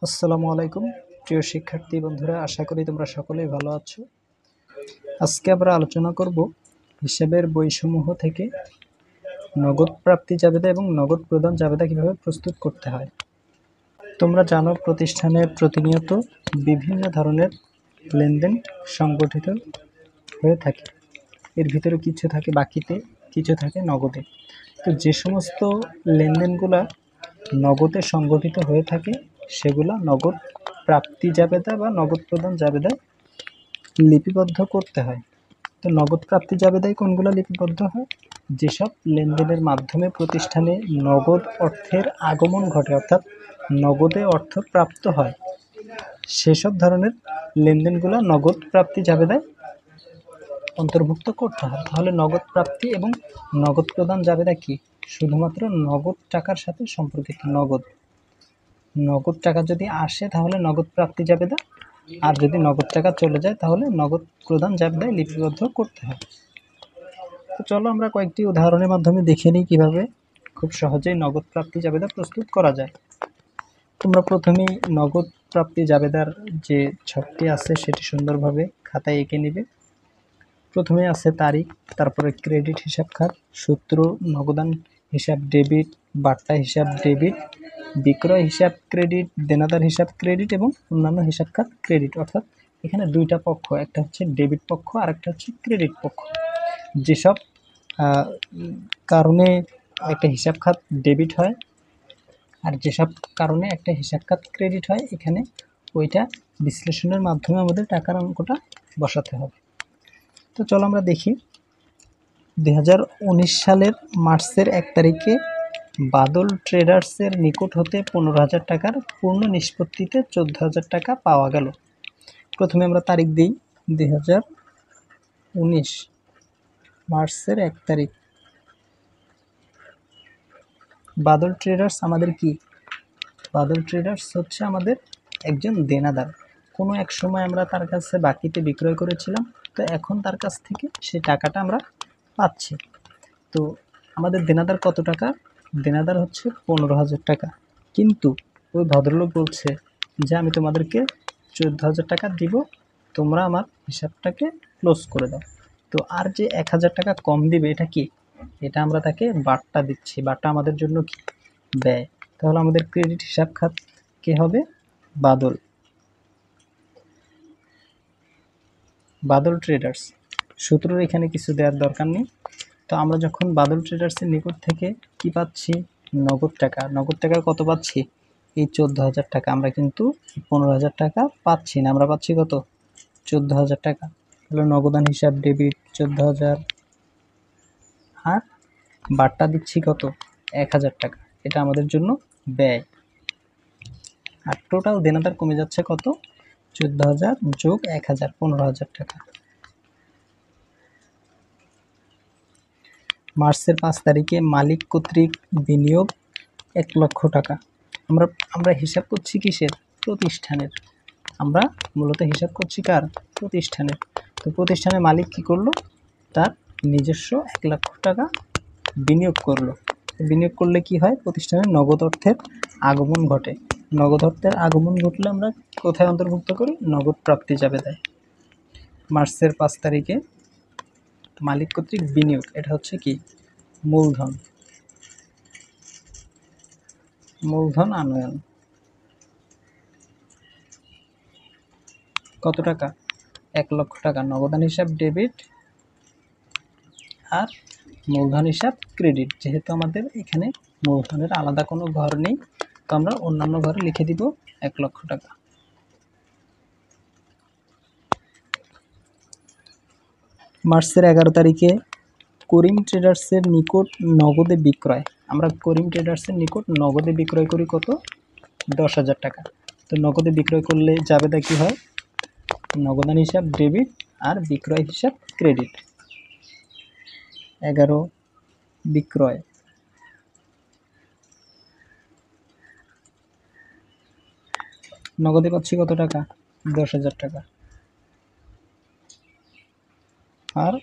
আসসালামু আলাইকুম প্রিয় শিক্ষার্থী বন্ধুরা, আশা করি তোমরা সকলেই ভালো আছো। আজকে আমরা আলোচনা করব হিসাবের বইসমূহ থেকে নগদ প্রাপ্তি জাবেদা এবং নগদ প্রদান জাবেদা কিভাবে প্রস্তুত করতে হয়। তোমরা জানো, প্রতিষ্ঠানে প্রতিনিয়ত বিভিন্ন ধরনের লেনদেন সংগঠিত হয়ে থাকে। এর ভিতরে কিছু থাকে বাকিতে, কিছু থাকে নগদে। তো যে সমস্ত লেনদেনগুলা নগদে সংগঠিত হয়ে থাকে সেগুলা নগদ প্রাপ্তি জাবেদা বা নগদ প্রদান জাবেদায় লিপিবদ্ধ করতে হয়। তো নগদ প্রাপ্তি জাবেদায় কোনগুলো লিপিবদ্ধ হয়? যেসব লেনদেনের মাধ্যমে প্রতিষ্ঠানে নগদ অর্থের আগমন ঘটে, অর্থাৎ নগদে অর্থ প্রাপ্ত হয়, সেসব ধরনের লেনদেনগুলো নগদ প্রাপ্তি জাবেদায় অন্তর্ভুক্ত করতে হয়। তাহলে নগদ প্রাপ্তি এবং নগদ প্রদান জাবেদা কি? শুধুমাত্র নগদ টাকার সাথে সম্পর্কিত। নগদ টাকা যদি আসে তাহলে নগদ প্রাপ্তি জাবেদা, আর যদি নগদ টাকা চলে যায় তাহলে নগদ প্রদান জাবেদায় লিপিবদ্ধ করতে হয়। তো চলো আমরা কয়েকটি উদাহরণের মাধ্যমে দেখে নিই কিভাবে খুব সহজেই নগদ প্রাপ্তি জাবেদা প্রস্তুত করা যায়। তোমরা প্রথমেই নগদ প্রাপ্তি জাবেদার যে ছকটি আছে সেটি সুন্দরভাবে খাতায় এঁকে নিবে। প্রথমে আছে তারিখ, তারপরে ক্রেডিট হিসাব খাত, সূত্র, নগদান হিসাব ডেবিট, বাট্টা হিসাব ডেবিট, বিক্রয় হিসাব ক্রেডিট, দেনাদার হিসাব ক্রেডিট এবং অন্যান্য হিসাব খাত ক্রেডিট। অর্থাৎ এখানে দুইটা পক্ষ, একটা হচ্ছে ডেবিট পক্ষ আর একটা হচ্ছে ক্রেডিট পক্ষ। যেসব কারণে একটা হিসাব খাত ডেবিট হয় আর যেসব কারণে একটা হিসাব খাত ক্রেডিট হয়, এখানে ওইটা বিশ্লেষণের মাধ্যমে আমাদের টাকার অঙ্কটা বসাতে হবে। তো চলো আমরা দেখি। 2019 সালের মার্চের 1 তারিখে বাদল ট্রেডার্সের নিকট হতে 15,000 টাকার পূর্ণ নিষ্পত্তিতে 14,000 টাকা পাওয়া গেল। প্রথমে আমরা তারিখ দিই, 2019 মার্চের 1 তারিখ। বাদল ট্রেডার্স আমাদের কি? বাদল ট্রেডার্স হচ্ছে আমাদের একজন দেনাদার। কোনো এক সময় আমরা তার কাছে বাকিতে বিক্রয় করেছিলাম, তো এখন তার কাছ থেকে সেই টাকাটা আমরা পাচ্ছি। তো আমাদের দেনাদার কত টাকা? দেনাদার হচ্ছে 15,000 টাকা। কিন্তু ওই ভদ্রলোক বলছে যে আমি তোমাদেরকে 14,000 টাকা দিব, তোমরা আমার হিসাবটাকে ক্লোজ করে দাও। তো আর যে 1,000 টাকা কম দিবে, এটা কি? এটা আমরা তাকে বাট্টা দিচ্ছি। বাট্টা আমাদের জন্য কি? ব্যয়। তাহলে আমাদের ক্রেডিট হিসাব খাত কে হবে? বাদল। বাদল ট্রেডার্স। সূত্রের এখানে কিছু দেওয়ার দরকার নেই। তো আমরা যখন বাদল ট্রেডার্সের নিকট থেকে কি পাচ্ছি? নগদ টাকা। নগদ টাকা কত পাচ্ছি? এই 14,000 টাকা। আমরা কিন্তু 15,000 টাকা পাচ্ছি না, আমরা পাচ্ছি কত? 14,000 টাকা। তাহলে নগদান হিসাব ডেবিট 14,000, আর বাট্টা দিচ্ছি কত? 1,000 টাকা। এটা আমাদের জন্য ব্যয়। আর টোটাল দেনাদার কমে যাচ্ছে কত? 14,000 যোগ 1,000, 15,000 টাকা। মার্চের 5 তারিখে মালিক কর্তৃক বিনিয়োগ 1 লক্ষ টাকা। আমরা হিসাব করছি কিসের? প্রতিষ্ঠানের। আমরা মূলত হিসাব করছি কার? প্রতিষ্ঠানের। তো প্রতিষ্ঠানের মালিক কি করলো? তার নিজস্ব 1 লক্ষ টাকা বিনিয়োগ করলো। বিনিয়োগ করলে কি হয়? প্রতিষ্ঠানের নগদ অর্থের আগমন ঘটে। নগদ অর্থের আগমন ঘটলে আমরা কোথায় অন্তর্ভুক্ত করি? নগদ প্রাপ্তি জাবেদায়। মার্চের 5 তারিখে মালিক কর্তৃক বিনিয়োগ, এটা হচ্ছে কি? মূলধন। মূলধন আনয়ন কত টাকা? 1 লক্ষ টাকা। নগদান হিসাব ডেবিট আর মূলধন হিসাব ক্রেডিট। যেহেতু আমাদের এখানে মূলধনের আলাদা কোনো ঘর নেই, তো আমরা অন্যান্য ঘরে লিখে দিব 1 লক্ষ টাকা। মার্চের 11 তারিখে করিম ট্রেডার্সের নিকট নগদে বিক্রয়। আমরা করিম ট্রেডার্সের নিকট নগদে বিক্রয় করি কত? 10,000 টাকা। তো নগদে বিক্রয় করলে জাবেদা কি হয়? নগদান হিসাব ডেবিট আর বিক্রয় হিসাব ক্রেডিট। 11 বিক্রয়। নগদে পাচ্ছি কত টাকা? 10,000 টাকা। আর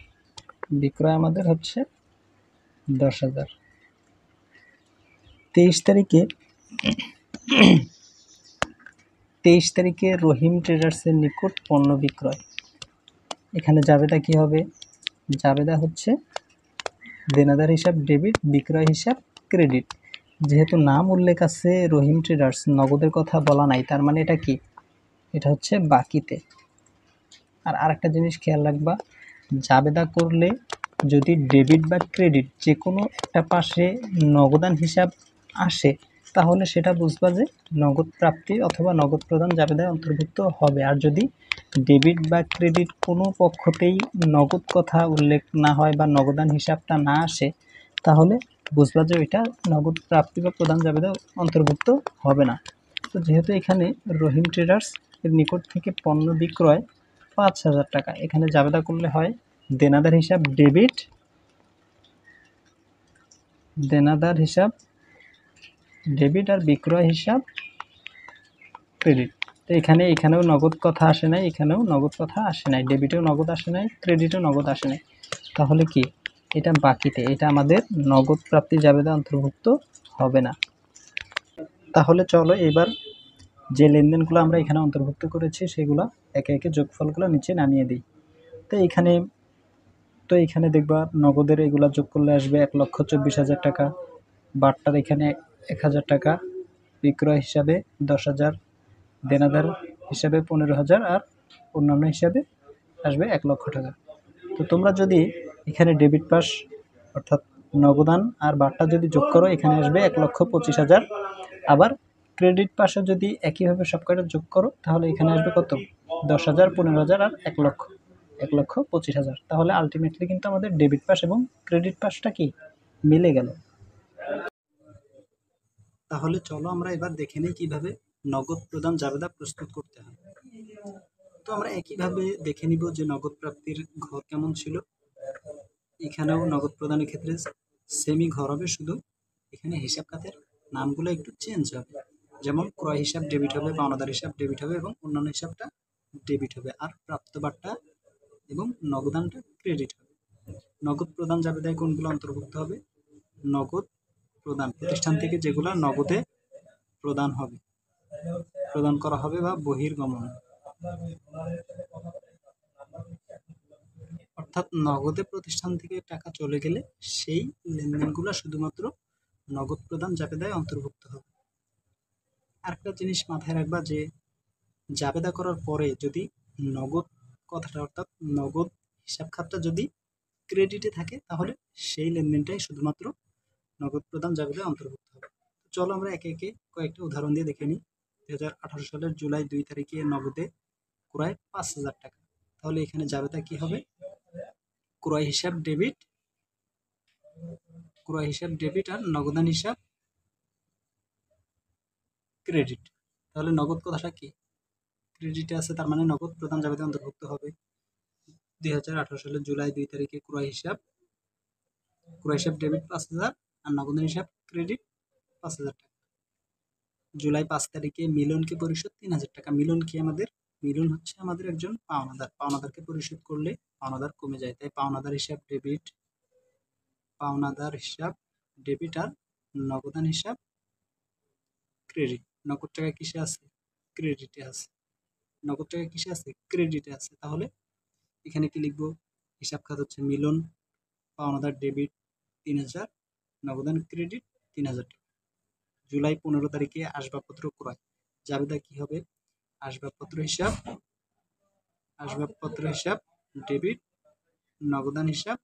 বিক্রয় আমাদের হচ্ছে 10,000। 23 তারিখে 23 তারিখে রহিম ট্রেডার্সের নিকট পণ্য বিক্রয়। এখানে জাবেদা কি হবে? জাবেদা হচ্ছে দেনাদার হিসাব ডেবিট, বিক্রয় হিসাব ক্রেডিট। যেহেতু নাম উল্লেখ আছে রহিম ট্রেডার্স, নগদের কথা বলা নাই, তার মানে এটা কি? এটা হচ্ছে বাকিতে। আর আরেকটা জিনিস খেয়াল রাখবা, জাবেদা করলে যদি ডেবিট বা ক্রেডিট যে কোনো একটা পাশে নগদান হিসাব আসে, তাহলে সেটা বুঝবা যে নগদ প্রাপ্তি অথবা নগদ প্রদান জাবেদায় অন্তর্ভুক্ত হবে। আর যদি ডেবিট বা ক্রেডিট কোনো পক্ষতেই নগদ কথা উল্লেখ না হয় বা নগদান হিসাবটা না আসে, তাহলে বুঝবা যে ওইটা নগদ প্রাপ্তি বা প্রদান জাবেদায় অন্তর্ভুক্ত হবে না। তো যেহেতু এখানে রহিম ট্রেডার্স এর নিকট থেকে পণ্য বিক্রয় 5,000 টাকা, এখানে জাবেদা করলে হয় দেনাদার হিসাব ডেবিট, দেনাদার হিসাব ডেবিট আর বিক্রয় হিসাব ক্রেডিট। তো এখানেও নগদ কথা আসে নাই, এখানেও নগদ কথা আসে নাই, ডেবিটেও নগদ আসে নাই, ক্রেডিটেও নগদ আসে নাই। তাহলে কি এটা বাকিতে, এটা আমাদের নগদ প্রাপ্তি জাবেদা অন্তর্ভুক্ত হবে না। তাহলে চলো এবার যে লেনদেনগুলো আমরা এখানে অন্তর্ভুক্ত করেছি সেগুলো একে একে যোগফলগুলো নিচে নামিয়ে দিই। তো এখানে দেখবা নগদের এগুলা যোগ করলে আসবে 1,24,000 টাকা, বাট্টার এখানে 1,000 টাকা, বিক্রয় হিসাবে 10,000, দেনাদার হিসাবে 15,000 আর অন্যান্য হিসাবে আসবে 1,00,000 টাকা। তো তোমরা যদি এখানে ডেবিট পাস অর্থাৎ নগদান আর বাট্টা যদি যোগ করো, এখানে আসবে 1,25,000। আবার ক্রেডিট পাশে যদি একইভাবে সব কয়টা যোগ করো, তাহলে এখানে আসবে কত? 10,000, 15,000 আর 1,25,000। তাহলে আলটিমেটলি কিন্তু আমাদের ডেবিট পাস এবং ক্রেডিট পাসটা কি মিলে গেল। তাহলে চলো আমরা এবার দেখে নিই কিভাবে নগদ প্রদান জাবেদা প্রস্তুত করতে হয়। তো আমরা একইভাবে দেখে নিব যে নগদ প্রাপ্তির ঘর কেমন ছিল। এখানেও নগদ প্রদানের ক্ষেত্রে সেমি ঘর হবে, শুধু এখানে হিসাব খাতের নামগুলো একটু চেঞ্জ হবে। যেমন ক্রয় হিসাব ডেবিট হবে, পাওনাদার হিসাব ডেবিট হবে এবং অন্যান্য হিসাবটা ডেবিট হবে, আর প্রাপ্ত বাট্টা এবং নগদানটা ক্রেডিট হবে। নগদ প্রদান জাবেদায় কোনগুলো অন্তর্ভুক্ত হবে? নগদ প্রদান, প্রতিষ্ঠান থেকে যেগুলো নগদে প্রদান হবে, প্রদান করা হবে বা বহির্গমন, অর্থাৎ নগদে প্রতিষ্ঠান থেকে টাকা চলে গেলে সেই লেনদেনগুলো শুধুমাত্র নগদ প্রদান জাবেদায় অন্তর্ভুক্ত হবে। আরেকটা জিনিস মাথায় রাখবা যে জাবেদা করার পরে যদি নগদ কথাটা অর্থাৎ নগদ হিসাব খাতটা যদি ক্রেডিটে থাকে, তাহলে সেই লেনদেনটাই শুধুমাত্র নগদ প্রদান জাবেদায় অন্তর্ভুক্ত হবে। চলো আমরা একে একে কয়েকটা উদাহরণ দিয়ে দেখে নিই। 2018 সালের জুলাই 2 তারিখে নগদে ক্রয় 5,000 টাকা। তাহলে এখানে জাবেদা কি হবে? ক্রয় হিসাব ডেবিট, ক্রয় হিসাব ডেবিট আর নগদান হিসাব ক্রেডিট। তাহলে নগদ কথাটা কি ক্রেডিটে আছে, তার মানে নগদ প্রদান জাবেদায় অন্তর্ভুক্ত হবে। 2018 সালের জুলাই 2 তারিখে ক্রয় হিসাব ডেবিট 5,000 আর নগদান হিসাব ক্রেডিট 5,000 টাকা। জুলাই 5 তারিখে মিলনকে পরিশোধ 3,000 টাকা। মিলন হচ্ছে আমাদের একজন পাওনাদার, পাওনাদারকে পরিশোধ করলে পাওনাদার কমে যায়, তাই পাওনাদার হিসাব ডেবিট আর নগদান হিসাব ক্রেডিট। নগদ টাকা কিসে আছে? ক্রেডিটে আছে। নগদ টাকা কিসে আছে? ক্রেডিটে আছে। তাহলে এখানে কি লিখবো? হিসাব খাত হচ্ছে মিলন, পাওনাদার ডেবিট 3,000, নগদান ক্রেডিট 3,000 টাকা। জুলাই 15 তারিখে আসবাবপত্র ক্রয়, জাবেদা কি হবে? আসবাবপত্র হিসাব ডেবিট, নগদান হিসাব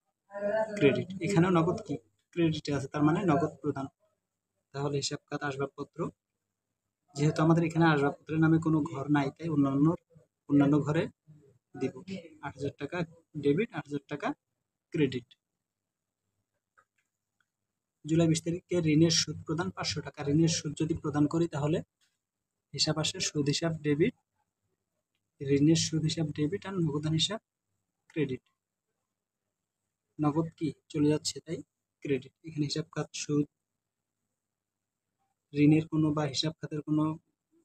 ক্রেডিট। এখানেও নগদ কি ক্রেডিটে আছে, তার মানে নগদ প্রদান। তাহলে হিসাব খাত আসবাবপত্র, যেহেতু আমাদের এখানে আসবাবপত্রের নামে কোনো ঘর নাই, তাই অন্যান্য ঘরে দিব 8,000 টাকা ডেবিট, 8,000 টাকা ক্রেডিট। জুলাই 20 তারিখে ঋণের সুদ প্রদান 500 টাকা। ঋণের সুদ যদি প্রদান করি, তাহলে হিসাব আসে সুদ হিসাব ডেবিট, ঋণের সুদ হিসাব ডেবিট আর নগদান হিসাব ক্রেডিট। নগদ কি চলে যাচ্ছে, তাই ক্রেডিট। এখানে হিসাব খাত সুদ, ঋণের কোনো বা হিসাব খাতের কোনো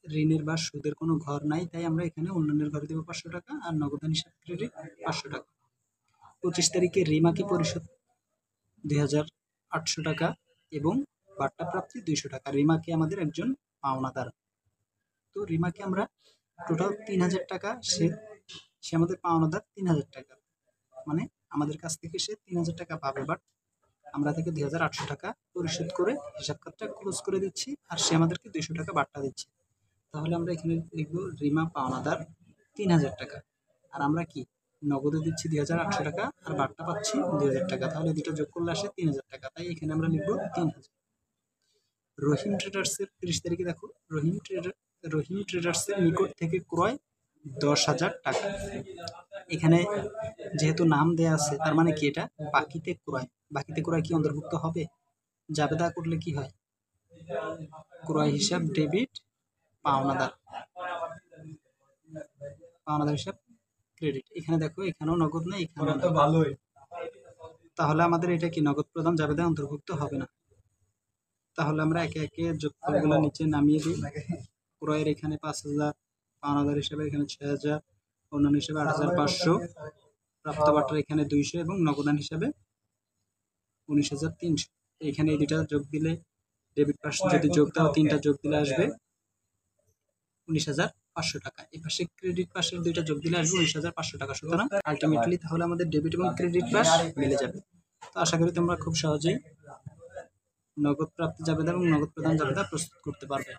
ঋণের বা সুদের কোনো ঘর নাই, তাই আমরা এখানে অন্যান্যের ঘরে দেবো 500 টাকা আর নগদান হিসাব ক্রেডিট 500 টাকা। 25 তারিখে রিমাকে পরিশোধ 2,800 টাকা এবং বাট্টা প্রাপ্তি 200 টাকা। রিমাকে আমাদের একজন পাওনাদার। তো রিমাকে আমরা টোটাল 3000 টাকা, সে আমাদের পাওনাদার 3000 টাকা, মানে আমাদের কাছ থেকে সে 3000 টাকা পাবে, বাট আমরা তাকে 2800 টাকা পরিশোধ করে হিসাব খাতটা ক্লোজ করে দিচ্ছি, আর সে আমাদেরকে 200 টাকা বাট্টা দিচ্ছে। তাহলে আমরা এখানে লিখবো রিমা পাওনাদার 3000 টাকা, আর আমরা কি নগদে দিচ্ছি 2800 টাকা, আর বাট্টা পাচ্ছি 2000 টাকা। তাহলে দুটো যোগ করলে আসে 3000 টাকা, তাই এখানে আমরা লিখবো 3000। রহিম ট্রেডার্সের 30 তারিখে দেখো, রহিম ট্রেডার্সের নিকট থেকে ক্রয় 10,000 টাকা। এখানে যেহেতু নাম দেয়া আছে, তার মানে কি এটা বাকিতে ক্রয়। বাকিতে ক্রয় কি অন্তর্ভুক্ত হবে? জাবেদা করলে কি হয়? ক্রয় হিসাব ডেবিট, পাওনাদার হিসাব ক্রেডিট। এখানে দেখো, এখানেও নগদ নেই, এখানে ভালোই। তাহলে আমাদের এটা কি নগদ প্রদান জাবেদা অন্তর্ভুক্ত হবে না। তাহলে আমরা একে একে যোগফলগুলো নিচে নামিয়ে দিই। ক্রয়ের এখানে 5,000, পাওনাদার হিসেবে এখানে 6,000, অন্যান্য হিসেবে 8,500, প্রাপ্ত বাট্টার এখানে 200 এবং নগদান হিসাবে 19,300। এখানে এই দুটা যোগ দিলে, ডেবিট পাশ যদি যোগ দাও, 3টা যোগ দিলে আসবে 19,500 টাকা। এই পাশে ক্রেডিট পাশের 2টা যোগ দিলে আসবে 19,500 টাকা। সুতরাং আলটিমেটলি তাহলে আমাদের ডেবিট এবং ক্রেডিট পাশ মিলে যাবে। তো আশা করি তোমরা খুব সহজেই নগদ প্রাপ্তি জাবেদা এবং নগদ প্রদান জাবেদা প্রস্তুত করতে পারবে।